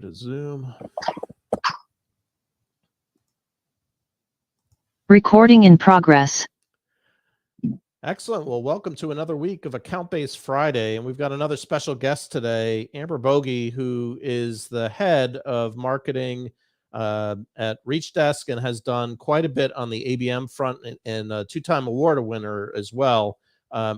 To Zoom. Recording in progress. Excellent. Well, welcome to another week of Account-Based Friday, and we've got another special guest today, Amber Bogie, who is the head of marketing at ReachDesk and has done quite a bit on the ABM front and a two-time award winner as well.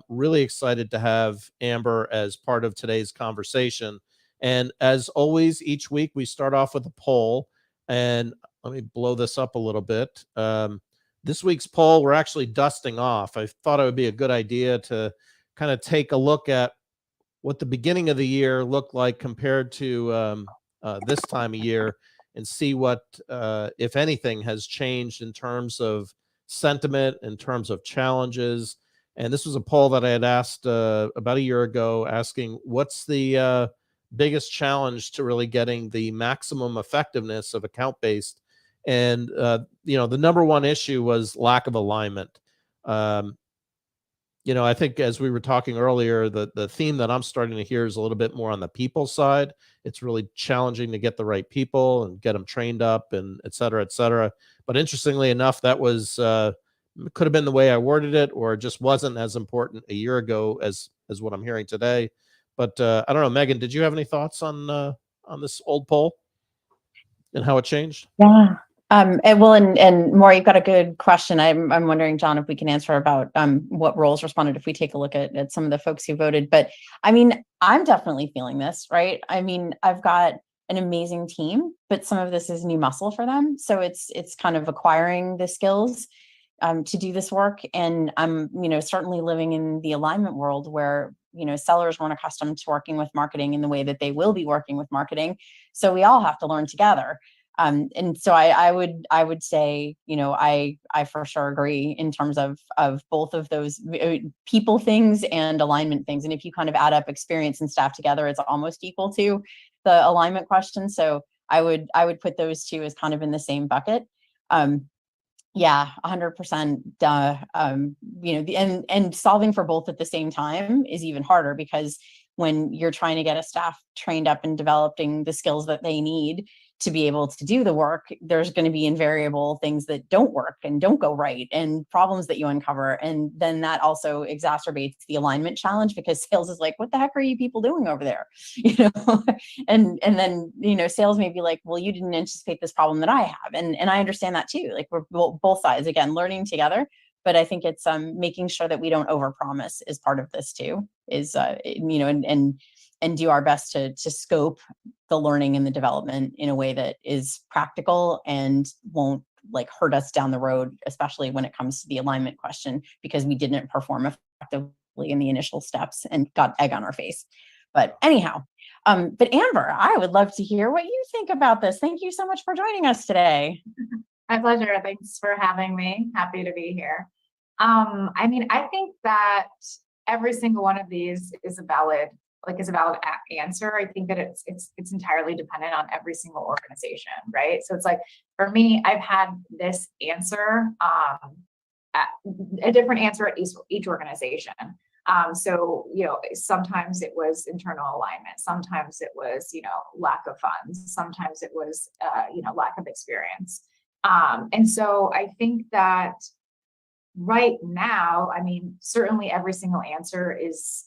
Really excited to have Amber as part of today's conversation. And as always, each week we start off with a poll, and let me blow this up a little bit. This week's poll, we're actually dusting off. I thought it would be a good idea to kind of take a look at what the beginning of the year looked like compared to this time of year and see what, if anything, has changed in terms of sentiment, in terms of challenges. And this was a poll that I had asked about a year ago, asking what's the biggest challenge to really getting the maximum effectiveness of account-based. And, the number one issue was lack of alignment. I think as we were talking earlier, the theme that I'm starting to hear is a little bit more on the people side. It's really challenging to get the right people and get them trained up and et cetera, et cetera. But interestingly enough, that was could have been the way I worded it, or it just wasn't as important a year ago as what I'm hearing today. But I don't know, Megan, did you have any thoughts on this old poll and how it changed? Yeah. And Maury, you've got a good question. I'm wondering, John, if we can answer about what roles responded if we take a look at some of the folks who voted. But I mean, I'm definitely feeling this, right? I mean, I've got an amazing team, but some of this is new muscle for them. So it's kind of acquiring the skills to do this work. And I'm, certainly living in the alignment world where, sellers weren't accustomed to working with marketing in the way that they will be working with marketing. So we all have to learn together. And so I would say, I for sure agree in terms of both of those people things and alignment things. And if you kind of add up experience and staff together, it's almost equal to the alignment question. So I would put those two as kind of in the same bucket. Yeah, 100%. And solving for both at the same time is even harder, because when you're trying to get a staff trained up and developing the skills that they need to be able to do the work, there's going to be invariable things that don't work and don't go right and problems that you uncover. And then that also exacerbates the alignment challenge, because sales is like, what the heck are you people doing over there? And then, sales may be like, well, you didn't anticipate this problem that I have. And I understand that too. Like, we're both sides, again, learning together. But I think it's making sure that we don't overpromise is part of this too, is, and do our best to scope the learning and the development in a way that is practical and won't hurt us down the road, especially when it comes to the alignment question, because we didn't perform effectively in the initial steps and got egg on our face. But anyhow, but Amber, I would love to hear what you think about this. Thank you so much for joining us today. My pleasure. Thanks for having me. Happy to be here. I think that every single one of these is a valid answer. I think that it's entirely dependent on every single organization, right? So it's like, for me, I've had this answer, a different answer at each organization. So, sometimes it was internal alignment. Sometimes it was, lack of funds. Sometimes it was, lack of experience. And so I think that right now, certainly every single answer is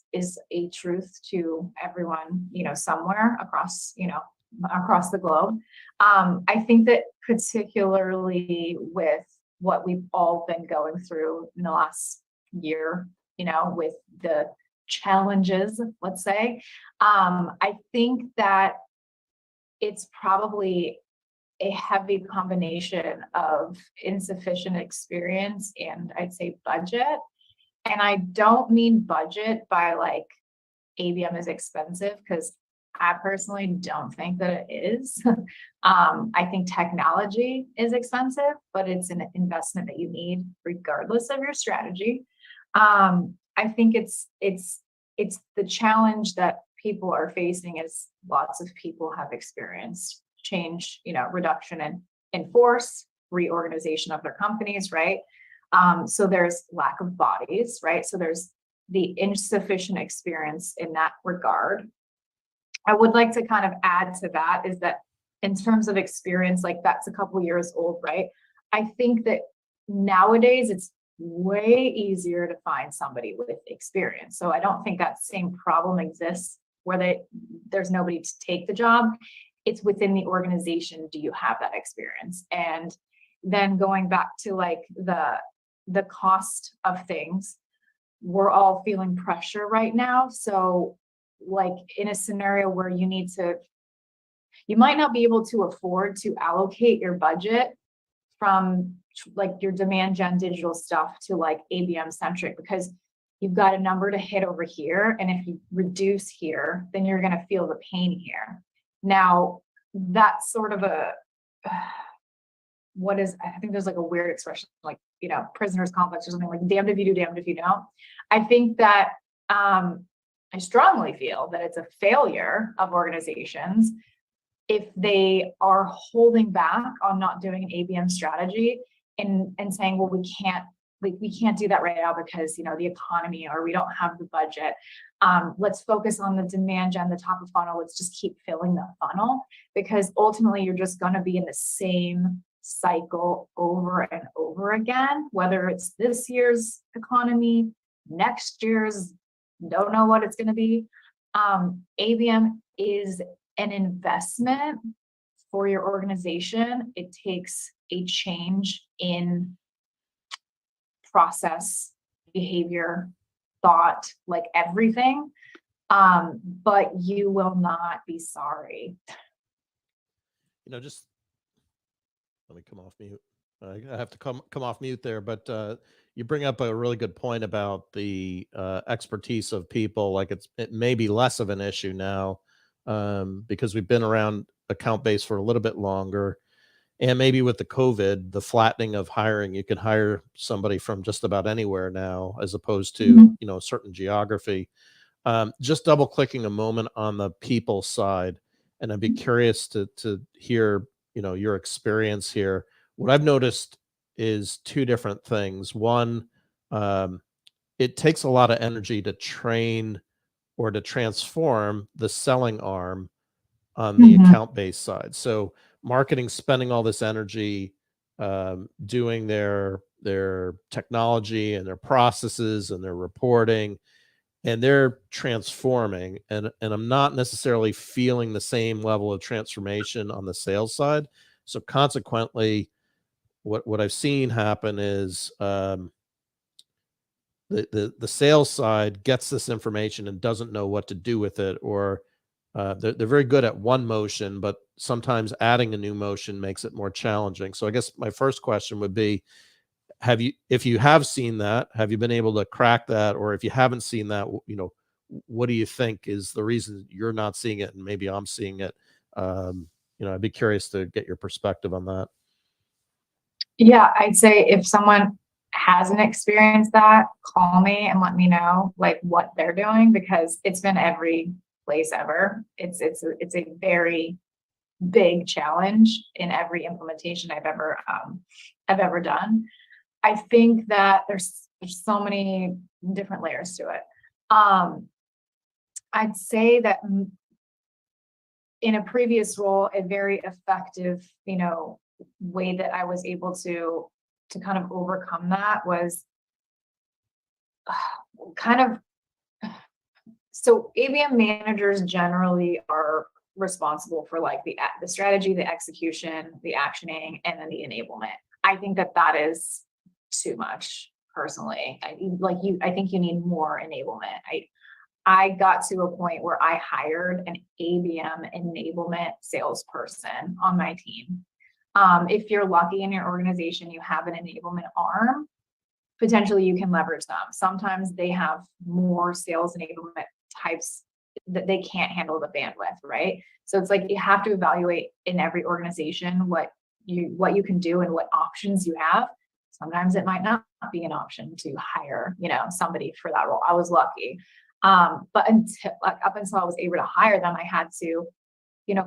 a truth to everyone, somewhere across the globe. I think that particularly with what we've all been going through in the last year, with the challenges, let's say, I think that it's probably a heavy combination of insufficient experience and, I'd say, budget. And I don't mean budget by ABM is expensive, because I personally don't think that it is. I think technology is expensive, but it's an investment that you need regardless of your strategy. I think it's the challenge that people are facing, is lots of people have experienced change, reduction in force, reorganization of their companies, right? So there's lack of bodies, right? So there's the insufficient experience in that regard. I would like to kind of add to that is that in terms of experience, like that's a couple years old, right? I think that nowadays it's way easier to find somebody with experience. So I don't think that same problem exists where there's nobody to take the job. It's within the organization. Do you have that experience? And then going back to like the cost of things, we're all feeling pressure right now. So like in a scenario where you might not be able to afford to allocate your budget from like your DemandGen digital stuff to like ABM centric, because you've got a number to hit over here. And if you reduce here, then you're going to feel the pain here. Now, that's sort of I think there's like a weird expression, like, prisoner's complex or something, like damned if you do, damned if you don't. I think that I strongly feel that it's a failure of organizations if they are holding back on not doing an ABM strategy and saying, well, we can't do that right now because, the economy, or we don't have the budget. Let's focus on the demand gen, the top of funnel. Let's just keep filling the funnel, because ultimately you're just going to be in the same cycle over and over again, whether it's this year's economy, next year's, don't know what it's going to be. ABM is an investment for your organization. It takes a change in process, behavior, thought, like everything. But you will not be sorry. Just let me come off mute. I have to come off mute there, but you bring up a really good point about the expertise of people. Like it may be less of an issue now because we've been around account base for a little bit longer, and maybe with the COVID, the flattening of hiring, you can hire somebody from just about anywhere now, as opposed to a certain geography. Just double clicking a moment on the people side, and I'd be curious to hear your experience here. What I've noticed is two different things. One, it takes a lot of energy to train or to transform the selling arm on the account-based side. So marketing spending all this energy doing their technology and their processes and their reporting, and they're transforming, and I'm not necessarily feeling the same level of transformation on the sales side. So consequently, what I've seen happen is the sales side gets this information and doesn't know what to do with it, or they're very good at one motion, but sometimes adding a new motion makes it more challenging. So I guess my first question would be, if you have seen that, have you been able to crack that? Or if you haven't seen that, what do you think is the reason you're not seeing it and maybe I'm seeing it? I'd be curious to get your perspective on that. Yeah, I'd say if someone hasn't experienced that, call me and let me know like what they're doing, because it's been every place ever. It's a very big challenge in every implementation I've ever done. I think that there's so many different layers to it. I'd say that in a previous role, a very effective, way that I was able to kind of overcome that was so ABM managers generally are responsible for like the strategy, the execution, the actioning, and then the enablement. I think that is too much personally. I think you need more enablement. I got to a point where I hired an ABM enablement salesperson on my team. If you're lucky in your organization, you have an enablement arm, potentially you can leverage them. Sometimes they have more sales enablement types that they can't handle the bandwidth, right? So it's like you have to evaluate in every organization what you can do and what options you have. Sometimes it might not be an option to hire, somebody for that role. I was lucky. But up until I was able to hire them, I had to,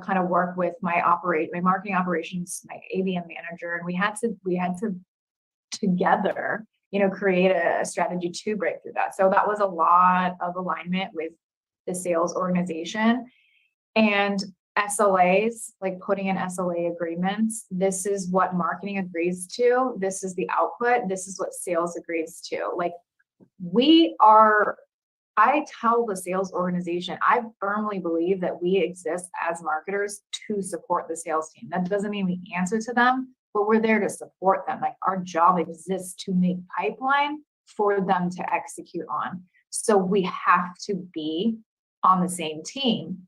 kind of work with my marketing operations, my ABM manager, and we had to together, create a strategy to break through that. So that was a lot of alignment with the sales organization. And SLAs, like putting in SLA agreements, this is what marketing agrees to. This is the output. This is what sales agrees to. Like I tell the sales organization, I firmly believe that we exist as marketers to support the sales team. That doesn't mean we answer to them, but we're there to support them. Like our job exists to make pipeline for them to execute on. So we have to be on the same team.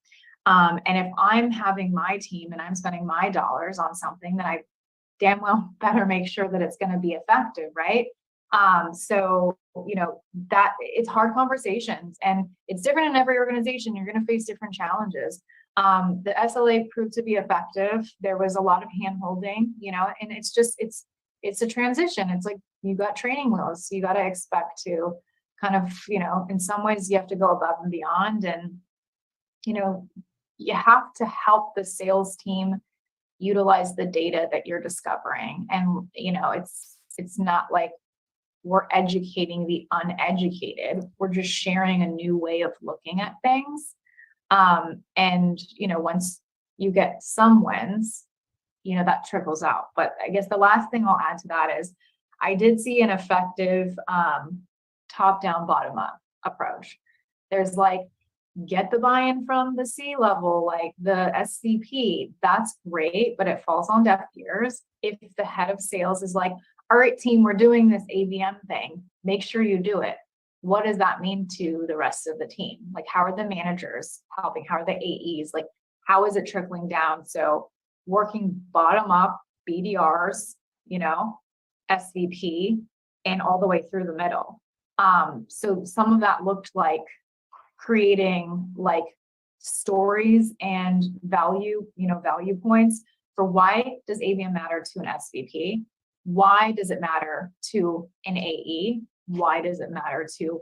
And if I'm having my team and I'm spending my dollars on something, then I damn well better make sure that it's going to be effective, right? So, that it's hard conversations and it's different in every organization. You're going to face different challenges. The SLA proved to be effective. There was a lot of hand holding, and it's a transition. It's like, you got training wheels. So you got to expect to kind of, in some ways you have to go above and beyond, and, you have to help the sales team utilize the data that you're discovering. And, it's not like we're educating the uneducated. We're just sharing a new way of looking at things. And, once you get some wins, that trickles out. But I guess the last thing I'll add to that is I did see an effective top-down, bottom-up approach. There's like, get the buy-in from the C-level, like the SVP, that's great, but it falls on deaf ears. If the head of sales is like, all right, team, we're doing this ABM thing, make sure you do it. What does that mean to the rest of the team? Like, how are the managers helping? How are the AEs? Like, how is it trickling down? So working bottom up, BDRs, SVP, and all the way through the middle. So some of that looked like creating like stories and value points for why does ABM matter to an SVP? Why does it matter to an AE? Why does it matter to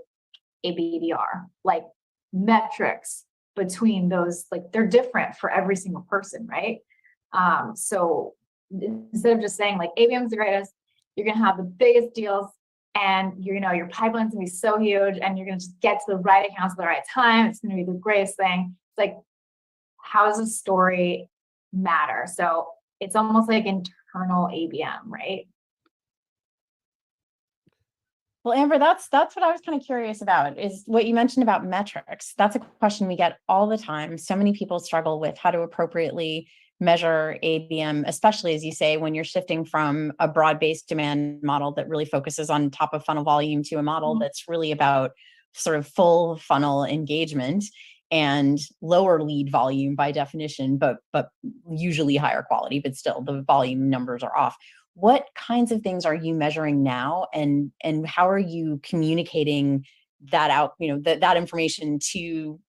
a BDR? Like metrics between those, like they're different for every single person, right? So instead of just saying like ABM is the greatest, you're gonna have the biggest deals, and your pipeline's gonna be so huge, and you're gonna just get to the right accounts at the right time. It's gonna be the greatest thing. It's like, how does a story matter? So it's almost like internal ABM, right? Well, Amber, that's what I was kind of curious about, is what you mentioned about metrics. That's a question we get all the time. So many people struggle with how to appropriately measure ABM, especially as you say, when you're shifting from a broad-based demand model that really focuses on top of funnel volume to a model that's really about sort of full funnel engagement and lower lead volume by definition, but usually higher quality, but still the volume numbers are off. What kinds of things are you measuring now, and how are you communicating that out, that information to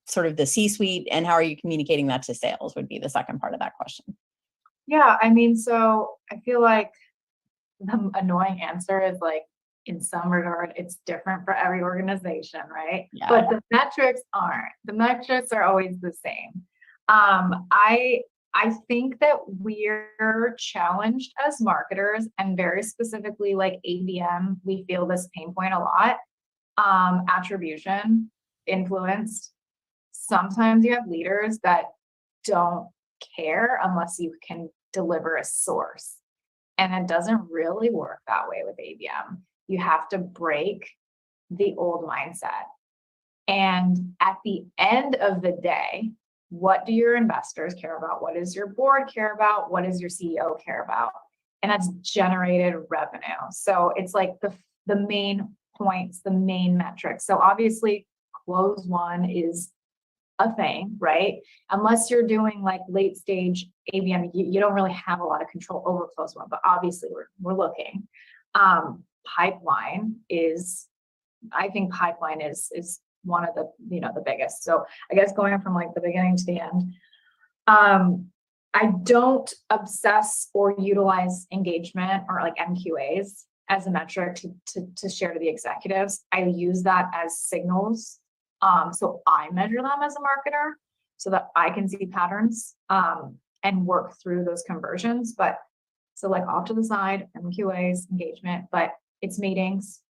sort of the C-suite, and how are you communicating that to sales would be the second part of that question. Yeah, I mean, so I feel like the annoying answer is like, in some regard, it's different for every organization, right? Yeah. But the metrics aren't. The metrics are always the same. I think that we're challenged as marketers, and very specifically like ABM, we feel this pain point a lot. Attribution, influenced. Sometimes you have leaders that don't care unless you can deliver a source. And it doesn't really work that way with ABM. You have to break the old mindset. And at the end of the day, what do your investors care about? What does your board care about? What does your CEO care about? And that's generated revenue. So it's like the main points, the main metrics. So obviously, close one is a thing, right? Unless you're doing like late stage ABM, you don't really have a lot of control over close one, but obviously we're looking. Pipeline is, I think pipeline is one of the, the biggest. So I guess going from like the beginning to the end, I don't obsess or utilize engagement or like MQAs as a metric to share to the executives. I use that as signals. So I measure them as a marketer so that I can see patterns and work through those conversions. But so like off to the side, MQAs, engagement, but it's meetings,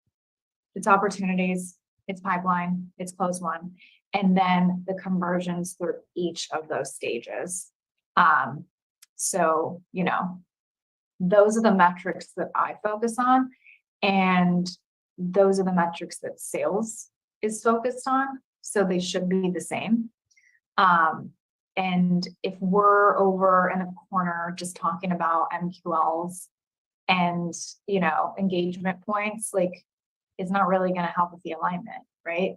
it's opportunities, it's pipeline, it's close one. and then the conversions through each of those stages. So, those are the metrics that I focus on, and those are the metrics that sales is focused on. So they should be the same. And if we're over in a corner just talking about MQLs and, engagement points, like, it's not really going to help with the alignment, right?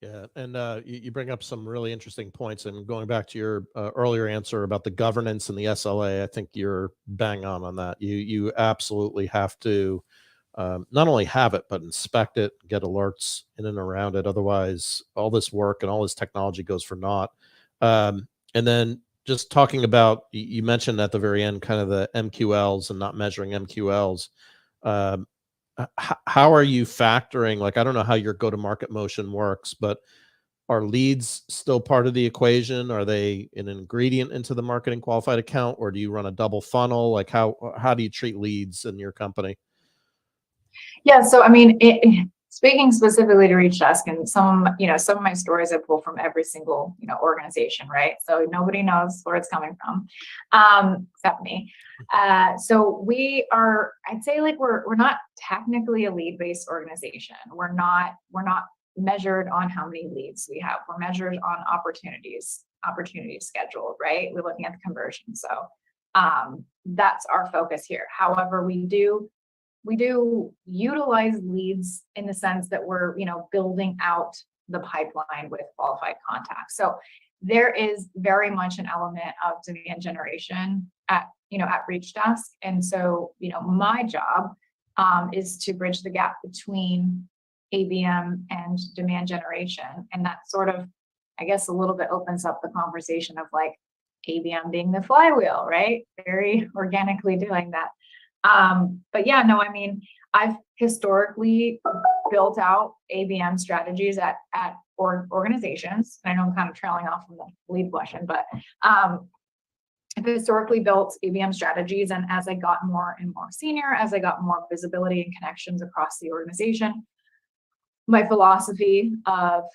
Yeah, and you bring up some really interesting points. And going back to your earlier answer about the governance and the SLA, I think you're bang on that. You absolutely have to not only have it, but inspect it, get alerts in and around it. Otherwise, all this work and all this technology goes for naught. And then just talking about, you mentioned at the very end, kind of the MQLs and not measuring MQLs. How are you factoring, like, I don't know how your go-to-market motion works, but are leads still part of the equation? Are they an ingredient into the marketing qualified account, or do you run a double funnel? Like, how do you treat leads in your company? Yeah, so I mean, speaking specifically to Reach Desk, and some of my stories I pull from every single, organization, right? So nobody knows where it's coming from, except me. So we are, I'd say, like, we're not technically a lead-based organization. We're not measured on how many leads we have. We're measured on opportunities scheduled, right? We're looking at the conversion. So that's our focus here. However, we do utilize leads in the sense that we're, building out the pipeline with qualified contacts. So there is very much an element of demand generation at Reach Desk. And so, my job is to bridge the gap between ABM and demand generation. And that sort of, I guess, a little bit opens up the conversation of, like, ABM being the flywheel, right? Very organically doing that. But yeah, no, I mean, I've historically built out ABM strategies at organizations. I know I'm kind of trailing off from the lead question, but I've historically built ABM strategies. And as I got more and more senior, as I got more visibility and connections across the organization, my philosophy of,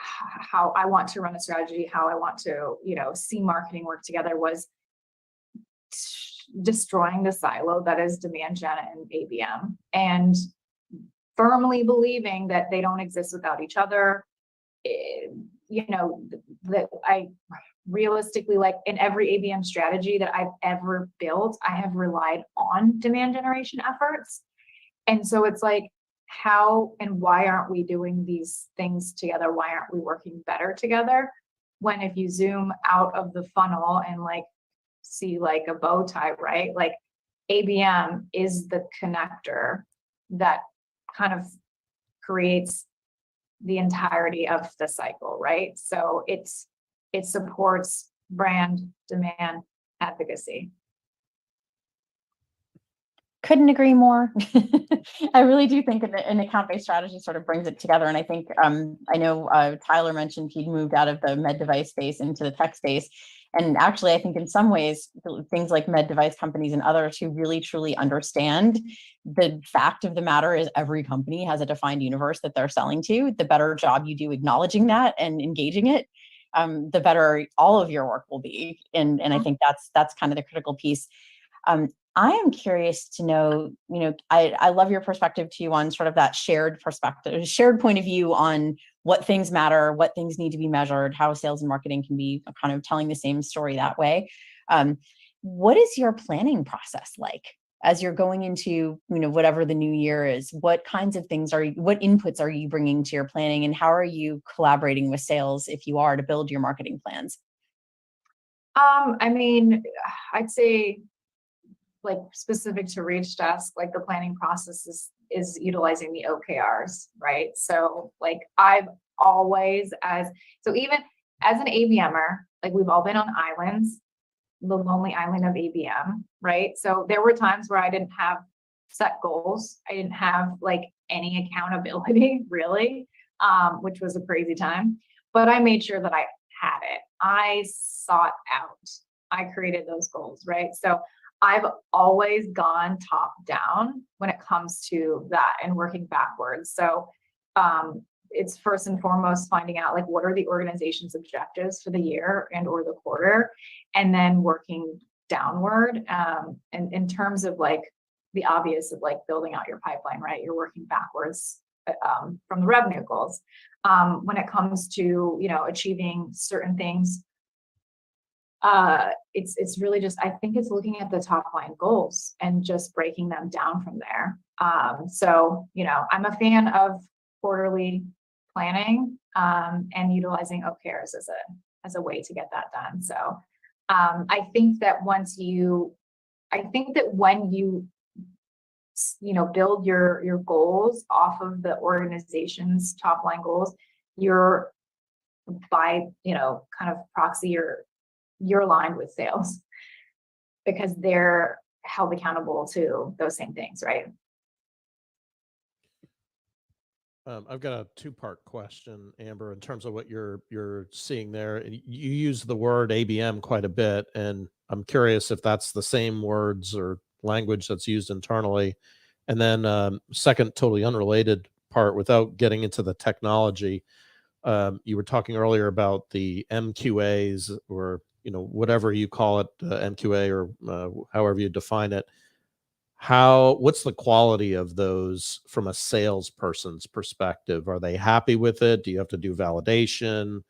how I want to run a strategy, how I want to, see marketing work together, was destroying the silo that is DemandGen and ABM, and firmly believing that they don't exist without each other. That I realistically, like, in every ABM strategy that I've ever built, I have relied on demand generation efforts. And so it's like, how and why aren't we doing these things together? Why aren't we working better together? When if you zoom out of the funnel and, like, see, like, a bow tie, right? Like, ABM is the connector that kind of creates the entirety of the cycle, right? So it supports brand, demand, advocacy. Couldn't agree more. I really do think an account-based strategy sort of brings it together. And I think, I know Tyler mentioned he'd moved out of the med device space into the tech space. And actually, I think in some ways, things like med device companies and others who really truly understand the fact of the matter is every company has a defined universe that they're selling to. The better job you do acknowledging that and engaging it, the better all of your work will be. And I think that's kind of the critical piece. I am curious to know, I love your perspective too on sort of that shared perspective, shared point of view on what things matter, what things need to be measured, how sales and marketing can be kind of telling the same story that way. What is your planning process like as you're going into, whatever the new year is? What kinds of things what inputs are you bringing to your planning, and how are you collaborating with sales, if you are, to build your marketing plans? I mean, I'd say, like, specific to Reach Desk, like, the planning process is utilizing the OKRs, right? So, like, I've always, even as an ABMer, like, we've all been on islands, the lonely island of ABM, right? So there were times where I didn't have set goals. I didn't have, like, any accountability really, which was a crazy time, but I made sure that I had it. I sought out, I created those goals, right? So I've always gone top down when it comes to that and working backwards. So it's first and foremost finding out like what are the organization's objectives for the year and or the quarter, and then working downward. And in terms of like the obvious of like building out your pipeline, right? You're working backwards from the revenue goals. When it comes to, you know, achieving certain things, it's really just, I think it's looking at the top line goals and just breaking them down from there. So, you know, I'm a fan of quarterly planning and utilizing OKRs as a way to get that done. So I think that when you know, build your goals off of the organization's top line goals, you're by, you know, kind of proxy, you're aligned with sales because they're held accountable to those same things, right? I've got a two-part question, Amber, in terms of what you're seeing there. You use the word ABM quite a bit, and I'm curious if that's the same words or language that's used internally. And then second, totally unrelated part, without getting into the technology, you were talking earlier about the MQAs, or, you know, whatever you call it, MQA, or however you define it. What's the quality of those from a salesperson's perspective? Are they happy with it? Do you have to do validation?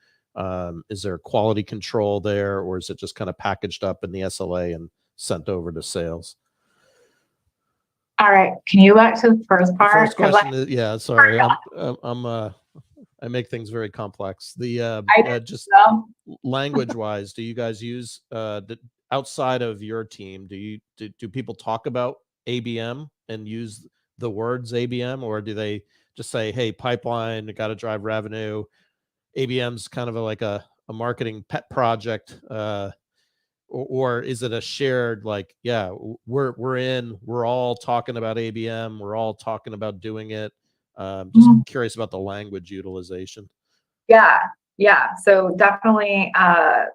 Is there quality control there, or is it just kind of packaged up in the SLA and sent over to sales? All right. Can you go back to the first part? The first question is, yeah, sorry. I make things very complex. Just language wise, do you guys use outside of your team, do people talk about ABM and use the words ABM, or do they just say, hey, pipeline, got to drive revenue? ABM's kind of like a marketing pet project, or is it a shared, like, yeah, we're all talking about ABM, we're all talking about doing it? Just curious about the language utilization. Yeah. So definitely a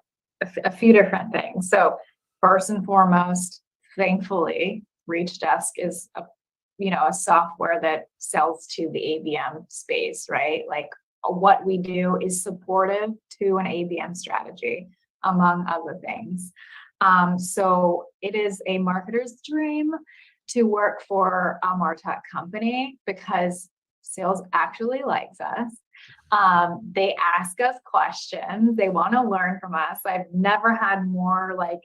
few different things. So first and foremost, thankfully, Reach Desk is a software that sells to the ABM space, right? Like what we do is supportive to an ABM strategy, among other things. So it is a marketer's dream to work for a MarTech company because sales actually likes us. They ask us questions. They want to learn from us. I've never had more like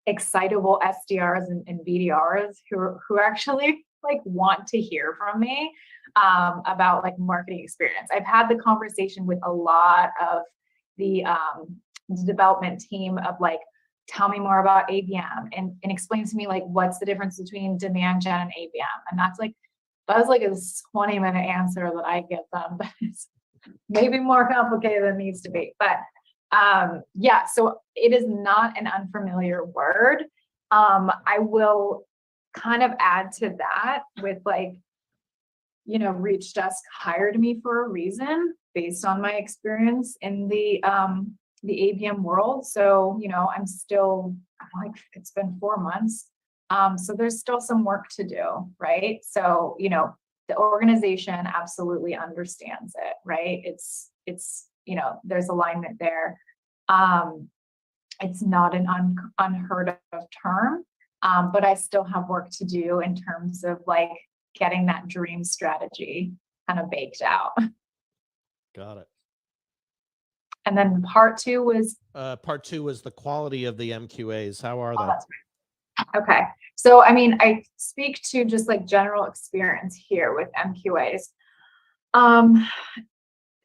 excitable SDRs and BDRs who actually like want to hear from me about like marketing experience. I've had the conversation with a lot of the development team of like, tell me more about ABM and explain to me like what's the difference between DemandGen and ABM. And that was like a 20-minute answer that I give them, but it's maybe more complicated than it needs to be. But yeah, so it is not an unfamiliar word. I will kind of add to that with like, Reach Desk hired me for a reason based on my experience in the ABM world. So, I'm like, it's been 4 months. So there's still some work to do, right? So, the organization absolutely understands it, right? It's there's alignment there. It's not an unheard of term, but I still have work to do in terms of like getting that dream strategy kind of baked out. Got it. And then part two was the quality of the MQAs. How are they? That's right. Okay. So, I mean, I speak to just like general experience here with MQAs.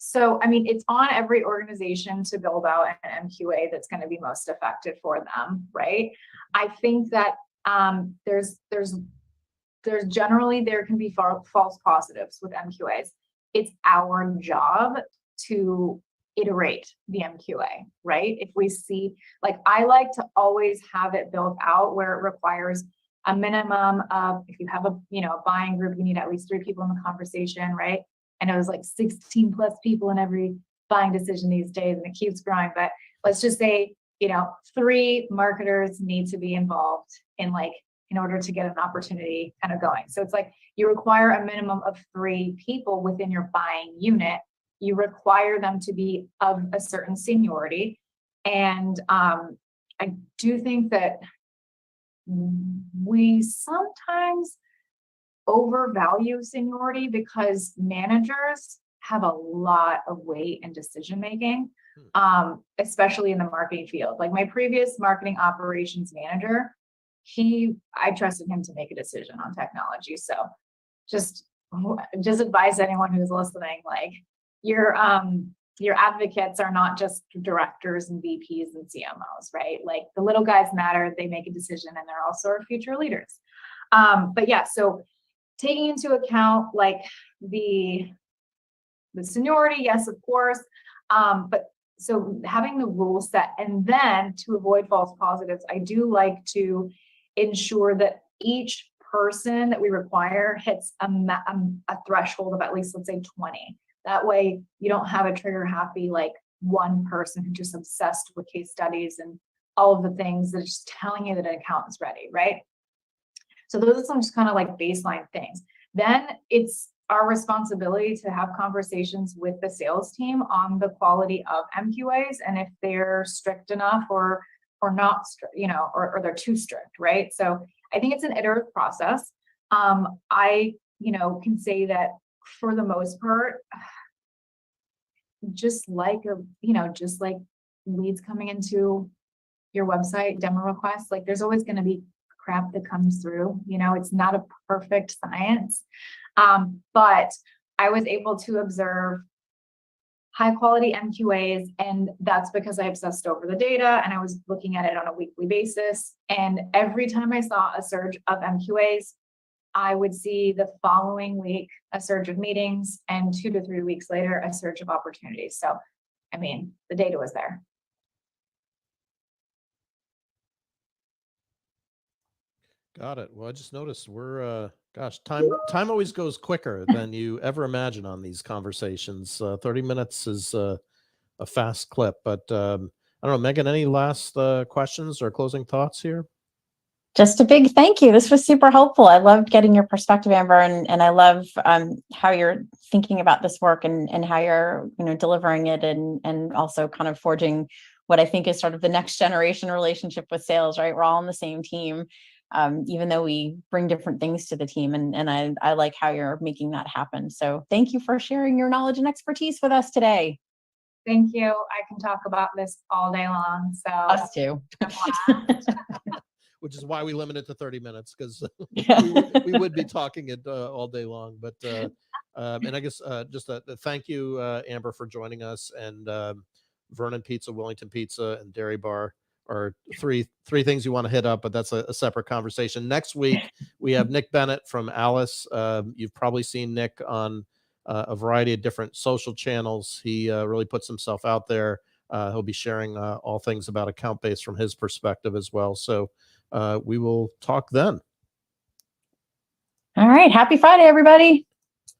So, I mean, it's on every organization to build out an MQA that's going to be most effective for them, right? I think that there's generally, there can be false positives with MQAs. It's our job to iterate the MQA, right? If we see, like, I like to always have it built out where it requires a minimum of, if you have a buying group, you need at least 3 people in the conversation, right? I know there's like 16 plus people in every buying decision these days, and it keeps growing, but let's just say, 3 marketers need to be involved in order to get an opportunity kind of going. So it's like you require a minimum of 3 people within your buying unit you require them to be of a certain seniority. And I do think that we sometimes overvalue seniority because managers have a lot of weight in decision making, especially in the marketing field. Like my previous marketing operations manager, I trusted him to make a decision on technology. So just advise anyone who's listening, like your advocates are not just directors and VPs and CMOs, right? Like the little guys matter, they make a decision, and they're also our future leaders. But yeah, so taking into account like the seniority, yes, of course. But so having the rules set, and then to avoid false positives, I do like to ensure that each person that we require hits a threshold of at least, let's say 20. That way you don't have a trigger happy, like one person who's just obsessed with case studies and all of the things that are just telling you that an accountant's ready, right? So those are some just kind of like baseline things. Then it's our responsibility to have conversations with the sales team on the quality of MQAs and if they're strict enough or not, or they're too strict, right? So I think it's an iterative process. I, can say that for the most part, just like leads coming into your website, demo requests, like there's always going to be crap that comes through. It's not a perfect science. But I was able to observe high quality MQAs, and that's because I obsessed over the data and I was looking at it on a weekly basis. And every time I saw a surge of MQAs, I would see the following week a surge of meetings, and 2 to 3 weeks later, a surge of opportunities. So, I mean, the data was there. Got it. Well, I just noticed we're, time always goes quicker than you ever imagine on these conversations. 30 minutes is a fast clip, but I don't know, Megan, any last questions or closing thoughts here? Just a big thank you. This was super helpful. I loved getting your perspective, Amber, and I love how you're thinking about this work and how you're delivering it and also kind of forging what I think is sort of the next generation relationship with sales, right? We're all on the same team, even though we bring different things to the team, and I like how you're making that happen. So thank you for sharing your knowledge and expertise with us today. Thank you. I can talk about this all day long. So Us too. Which is why we limit it to 30 minutes, because Yeah. we would be talking it all day long. But and I guess just a thank you, Amber, for joining us. And Vernon Pizza, Wellington Pizza, and Dairy Bar are three things you want to hit up, but that's a separate conversation. Next week, we have Nick Bennett from Alice. You've probably seen Nick on a variety of different social channels. He really puts himself out there. He'll be sharing all things about account base from his perspective as well. So we will talk then. All right. Happy Friday, everybody.